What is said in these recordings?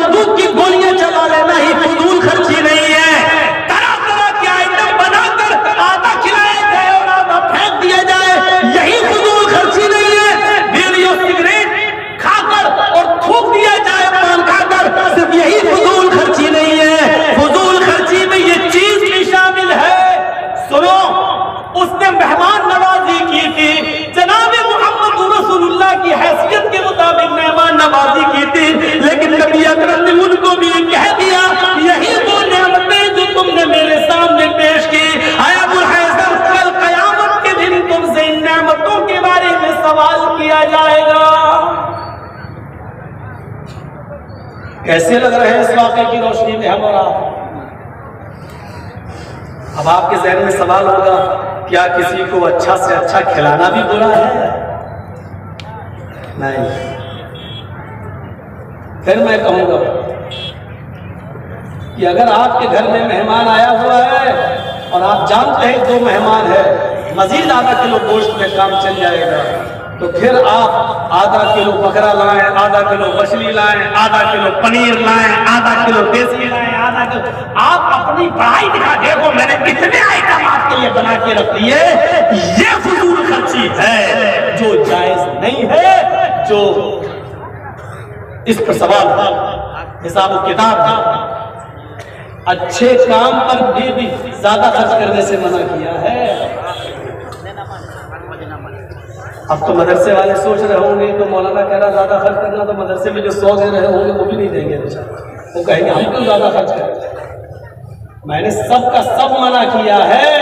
بندوق کی گولیاں چلا لینا ہی فضول خرچی نہیں ہے. طرح طرح کے آئٹم بنا کر آدھا کھلایا جائے اور آدھا پھینک دیا جائے، یہی فضول خرچی نہیں ہے. بیڑی اور سگریٹ کھا کر اور تھوک دیا جائے پان کھا کر، صرف یہی فضول خرچی نہیں ہے. فضول خرچی میں یہ چیز بھی شامل ہے. سنو، اس نے مہمان نوازی کی تھی، جناب محمد رسول اللہ کی حیثیت کے مطابق مہمان نوازی کی تھی، لیکن نبی اکرم نے ان کو بھی کہہ دیا یہی وہ نعمتیں جو تم نے میرے سامنے پیش کی، اے ابو الحیثم، کل قیامت کے دن تم سے ان نعمتوں کے بارے میں سوال کیا جائے گا. کیسے لگ رہے ہیں اس واقعے کی روشنی میں ہم اور آپ؟ اب آپ کے ذہن میں سوال ہوگا، کیا کسی کو اچھا سے اچھا کھلانا بھی برا ہے؟ نہیں. پھر میں کہوں گا کہ اگر آپ کے گھر میں مہمان آیا ہوا ہے اور آپ جانتے ہیں 2 مہمان ہے، مزید آدھا کلو گوشت میں کام چل جائے گا، تو پھر آپ آدھا کلو بکرا لائیں، آدھا کلو مچھلی لائیں، آدھا کلو پنیر لائیں، آدھا کلو دیسی لائیں، آدھا کلو. آپ اپنی پڑھائی دکھا دیکھو میں نے کتنے آئٹم آپ کے لیے بنا کے رکھ دیے. یہ فضول خرچی ہے جو جائز نہیں ہے، جو اس پر سوال حساب و کتاب تھا. اچھے کام پر بھی زیادہ خرچ کرنے سے منع کیا ہے. اب تو مدرسے والے سوچ رہے ہوں گے تو مولانا کہہ رہا زیادہ خرچ کرنا، تو مدرسے میں جو 100 دے رہے ہوں گے وہ بھی نہیں دیں گے. وہ کہیں گے ہم کیوں زیادہ خرچ کریں. میں نے سب کا سب منع کیا ہے.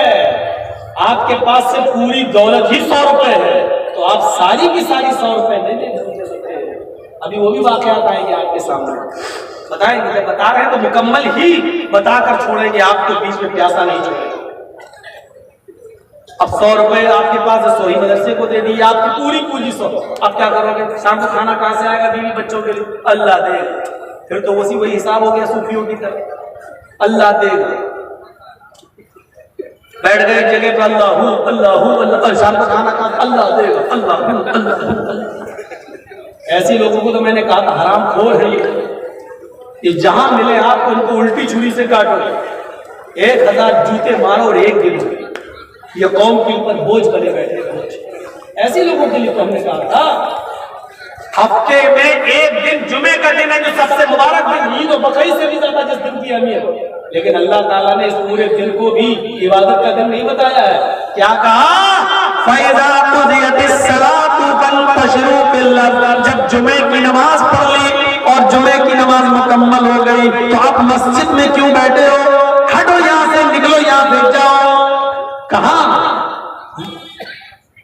آپ کے پاس سے پوری دولت ہی 100 روپے ہے تو آپ ساری کی ساری 100 روپے نہیں دے سکتے. ابھی وہ بھی واقعات آئیں گے آپ کے سامنے، بتائیں گے. جب بتا رہے ہیں تو مکمل ہی بتا کر چھوڑیں گے، آپ کو بیچ میں پیاسا نہیں چھوڑیں گے. اب 100 روپے آپ کے پاس 100 ہی مدرسے کو دے دیے، آپ کی پوری پوری 100. اب کیا کرو گے؟ شام کو کھانا کہاں سے آئے گا بیوی بچوں کے لیے؟ اللہ دے گا. پھر تو وہی حساب ہو گیا صوفیوں کی طرح، اللہ دے گا. بیٹھ گئے ایک جگہ پہ اللہ اللہ، شام کو کھانا کہاں؟ اللہ دے گا، اللہ. ایسی لوگوں کو تو میں نے کہا تھا حرام خور ہے یہ جہاں ملے آپ کو ان کو الٹی چھری سے کاٹو، 1000 جوتے مارو اور ایک دن یہ قوم کے اوپر بوجھ بنے بیٹھے. ایسی لوگوں کے لیے تو ہم نے کہا تھا ہفتے میں ایک دن جمعے کا دن ہے جو سب سے مبارک دن، عید و بقرعید سے بھی زیادہ جس دن کی اہمیت، لیکن اللہ تعالیٰ نے اس پورے دن کو بھی عبادت کا دن نہیں بتایا ہے. کیا کہا؟ فَإِذَا قُضِيَتِ الصَّلَاةُ فَانتَشِرُوا فِي الْأَرْضِ. جب جمعے کی نماز پڑھ لی اور جمعے کی نماز مکمل ہو گئی تو آپ مسجد میں کیوں بیٹھے ہو؟ ہٹو یہاں سے، نکلو یہاں سے، جاؤ. کہاں؟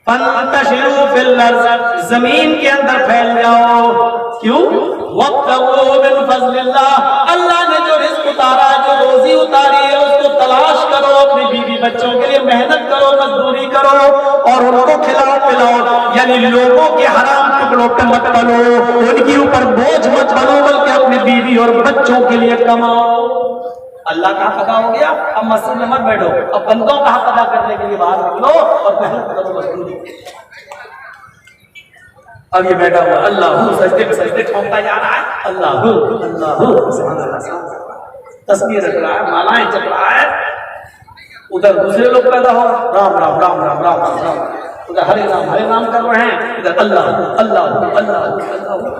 فَانتَشِرُوا فِي الْأَرْضِ، زمین کے اندر پھیل جاؤ. کیوں؟ وَابْتَغُوا مِن فَضْلِ اللَّهِ، اللہ نے جو رزق اتارا ہے، جو روزی اتاری ہے، اس کو تلاش کرو. اپنی بیوی بچوں کے لیے محنت کرو، مزدوری کرو اور ان کو کھلاؤ پلاؤ. یعنی لوگوں کے حرام ٹکڑوں پہ مت بنو، ان کے اوپر بوجھ مت بنو، بلکہ اپنی بیوی اور بچوں کے لیے کماؤ. اللہ کا حق ادا ہو گیا. اب مسجد میں مت بیٹھو، اب بندوں کا حق ادا کرنے کے لیے باہر نکلو اور محنت کرو، مزدوری. اب یہ بیٹھا ہوا اللہ سجدے پہ سجدے ٹھوکتا جا رہا ہے، اللہ اللہ سبحان اللہ، تسبیح رکھ رہا ہے، مالائیں چل رہا ہے. ادھر دوسرے لوگ پیدا ہو رام رام رام رام رام رام رام، ادھر ہرے نام کر رہے ہیں، ادھر اللہ اللہ اللہ اللہ.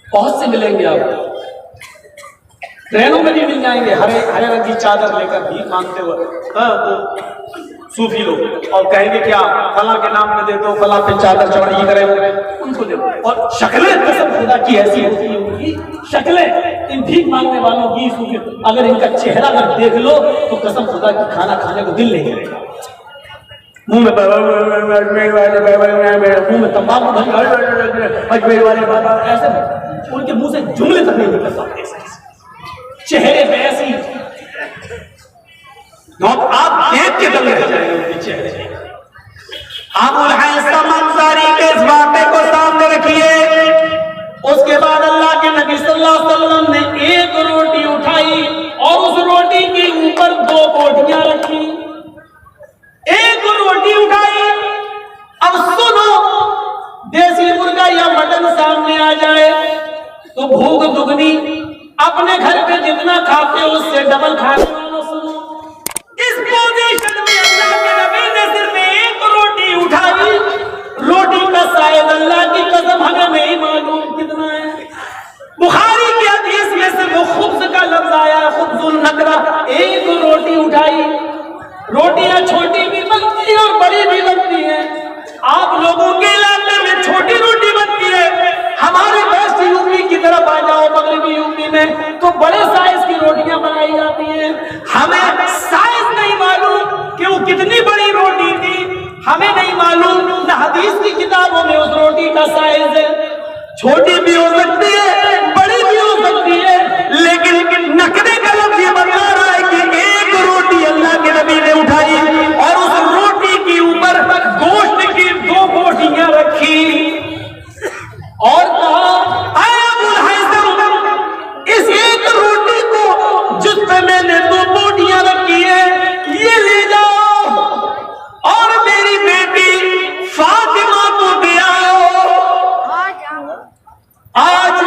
بہت سے ملیں گے آپ، ٹرینوں میں بھی مل جائیں گے ہرے رنگ کی چادر لے کر بھی مانگتے ہوئے صوفی لوگ، اور کہیں گے کیا فلاں کے نام پہ دے دو، فلاں پہ چادر چڑھائی کرے ان کو دے دو. اور شکلیں قسم خدا کی ایسی ہوتی ہیں، ان کی شکلیں ان بھیک مانگنے والوں کی صوفی، اگر ان کا چہرہ اگر دیکھ لو تو قسم خدا کی کھانا کھانے کو دل نہیں کرے گا. منہ میں تمباکو ایسے ان کے منہ سے جملے تک نہیں نکل سکتے، چہرے پہ ایسی آپ دیکھ کے دل رہ جائیں گے ان کے چہرے. ابو الحیثم انصاری کے اس واقعے کو سامنے رکھیے. اس کے بعد اللہ کے نبی صلی اللہ علیہ وسلم نے ایک روٹی اٹھائی اور اس روٹی کے اوپر 2 بوٹیاں رکھی. ایک روٹی اٹھائی. اب سنو، دیسی مرغا یا مٹن سامنے آ جائے تو بھوک دگنی اپنے گھر پہ جتنا کھاتے ہو اس سے ڈبل کھانے والوں سنو، اس پوزیشن میں اللہ کے نبی نے صرف ایک روٹی اٹھائی، روٹی کا سائز اللہ کی قسم ہمیں نہیں معلوم کتنا ہے۔ بخاری کی حدیث میں سے وہ خبز کا لفظ آیا، خبز النکرہ، ایک روٹی اٹھائی۔ روٹیاں چھوٹی بھی بنتی ہیں اور بڑی بھی بنتی ہیں، آپ لوگوں کے علاقے میں چھوٹی روٹی بنتی ہے، ہمارے ویسٹ یو پی کی طرف آ جاؤ مغربی یو پی میں تو بڑے سائز کی روٹیاں بنائی جاتی ہیں۔ ہمیں سائز نہیں معلوم کہ وہ کتنی بڑی روٹی تھی، ہمیں نہیں معلوم، نہ حدیث کی کتابوں میں اس روٹی کا سائز ہے، چھوٹی بھی ہو سکتی ہے بڑی بھی ہو سکتی ہے، لیکن نقدے کا لفظ یہ بتا رہا ہے کہ ایک روٹی اللہ کے نبی نے اٹھائی اور اس روٹی کے اوپر گوشت کی 2 بوٹیاں رکھی اور کہا اے ابو الحیثم، اس ایک روٹی کو جس پہ میں نے 2 بوٹیاں رکھی ہیں یہ لے جاؤ اور میری بیٹی فاطمہ کو دے آؤ۔ آج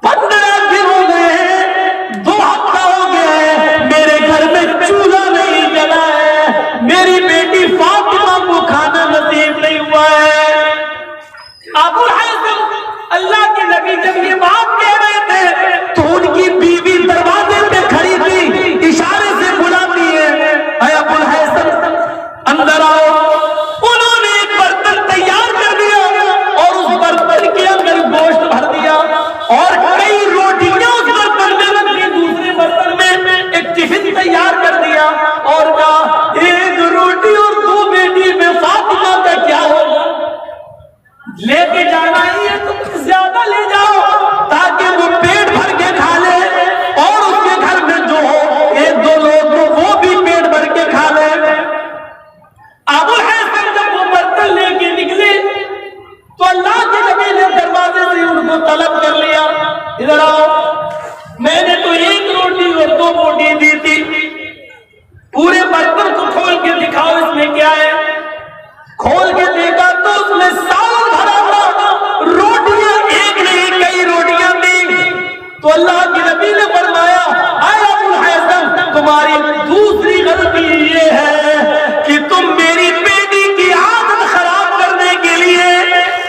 15 دن ہو گئے ہیں، 2 ہفتہ ہو گیا ہے، میرے گھر میں چولہا نہیں جلا ہے، میری بیٹی فاطمہ کو کھانا نصیب نہیں ہوا ہے۔ ابو الحیثم اللہ کے نبی جب یہ بات کہہ رہے تھے تو ان کی بیوی دروازے پہ کھڑی تھی، اشارے سے بلاتی ہے اے ابو الحیثم اندر آؤ۔ انہوں نے ایک برتن تیار کر دیا اور اس برتن کے اندر گوشت بھر دیا اور کئی روٹیاں اس برتن میں رکھ دی، دوسرے برتن میں ایک ٹفن تیار کر دیا اور کہا ایک روٹی اور 2 بیٹی میں فاطمہ کا کیا ہوگا؟ لے کے جانا ہی ہے تو زیادہ لے جاؤ تاکہ وہ پیٹ بھر کے کھا لے اور اس کے گھر میں جو ہو 1-2 لوگ تو وہ بھی پیٹ بھر کے کھا لے۔ ابو الحیثم جب وہ برتن لے کے نکلے تو اللہ کے نبی نے دروازے سے ان کو طلب کر لیا، ادھر آؤ، میں نے تو 1 روٹی اور 2 بوٹی دی تھی، پورے برتن کو کھول کے دکھاؤ اس میں کیا ہے۔ کھول کے دیکھا تو اس میں سالن بھرا ہوا، روٹیاں ایک نہیں کئی روٹیاں تھی۔ تو اللہ کے نبی نے فرمایا اے ابو الحیثم تمہاری دوسری غلطی یہ ہے کہ تم میری بیٹی کی عادت خراب کرنے کے لیے،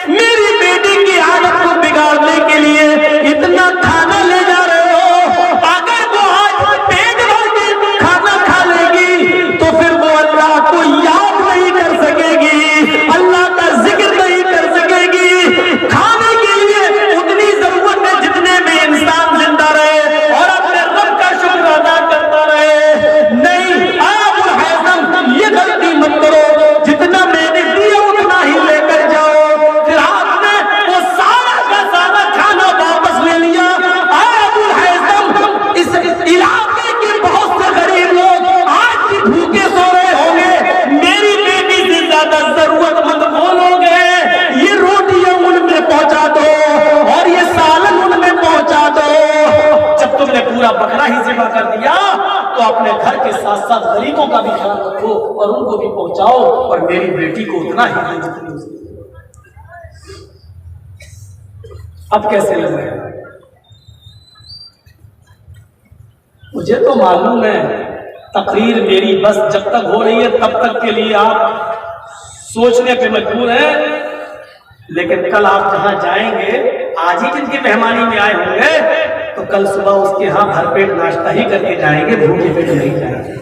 میری بیٹی کی عادت کو بگاڑنے کے لیے اتنا کھانا لے جا رہے ہو، اگر وہ آج پیٹ بھر کے کھانا کھا لے گی تو پھر وہ اللہ کو یاد نہیں کر سکے گی، اللہ کا ذکر نہیں کر سکے گی، کھانے کے لیے اتنی ضرورت ہے جتنے میں انسان زندہ رہے اور اپنے رب کا شکر ادا کرتا رہے۔ نہیں ابو الحیثم یہ غلطی مت کرو، جتنا میں نے دیا اتنا ہی لے کر جاؤ۔ پھر آپ نے وہ سارا کا سارا کھانا واپس لے لیا۔ ابو الحیثم اس علاقے کے بہت سے غریب لوگ آج بھی بھوکے سو رہے ہوں گے، میری بیٹی سے زیادہ ضرورت مند وہ لوگ ہیں، یہ روٹیاں ان میں پہنچا دو اور یہ سالن ان میں پہنچا دو۔ جب تم نے پورا بکرا ہی ذبح کر دیا تو اپنے گھر کے ساتھ ساتھ غریبوں کا بھی خیال رکھو اور ان کو بھی پہنچاؤ اور میری بیٹی کو اتنا ہی دے جتنی اس کی۔ اب کیسے لگ رہے ہیں؟ مجھے تو معلوم ہے تقریر میری بس جب تک ہو رہی ہے تب تک کے لیے آپ سوچنے پہ مجبور ہیں، لیکن کل آپ جہاں جائیں گے، آج ہی جن کی مہمانی میں آئے ہوں گے تو کل صبح اس کے ہاں بھر پیٹ ناشتہ ہی کر کے جائیں گے، بھوکے پیٹ نہیں جائیں گے۔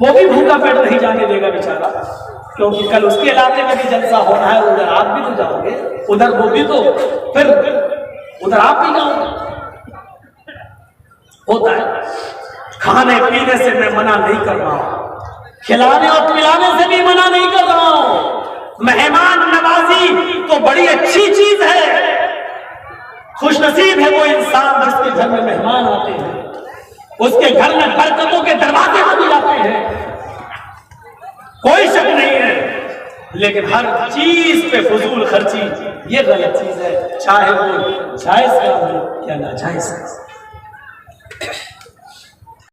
وہ بھی بھوکا پیٹ نہیں جانے دے گا بیچارہ، کیونکہ کل اس کے علاقے میں بھی جلسہ ہونا ہے، ادھر آپ بھی تو جاؤ گے، ادھر وہ بھی تو، پھر ادھر آپ بھی جاؤ گے۔ ہوتا ہے، کھانے پینے سے میں منع نہیں کر رہا ہوں، کھلانے اور پلانے سے بھی منع نہیں کر رہا ہوں۔ مہمان نوازی تو بڑی اچھی چیز ہے، خوش نصیب ہے وہ انسان جس کے گھر میں مہمان آتے ہیں، اس کے گھر میں برکتوں کے دروازے کھل جاتے ہیں، کوئی شک نہیں ہے، لیکن ہر چیز پہ فضول خرچی یہ غلط چیز ہے، چاہے وہ جائز کام ہے یا ناجائز ہے۔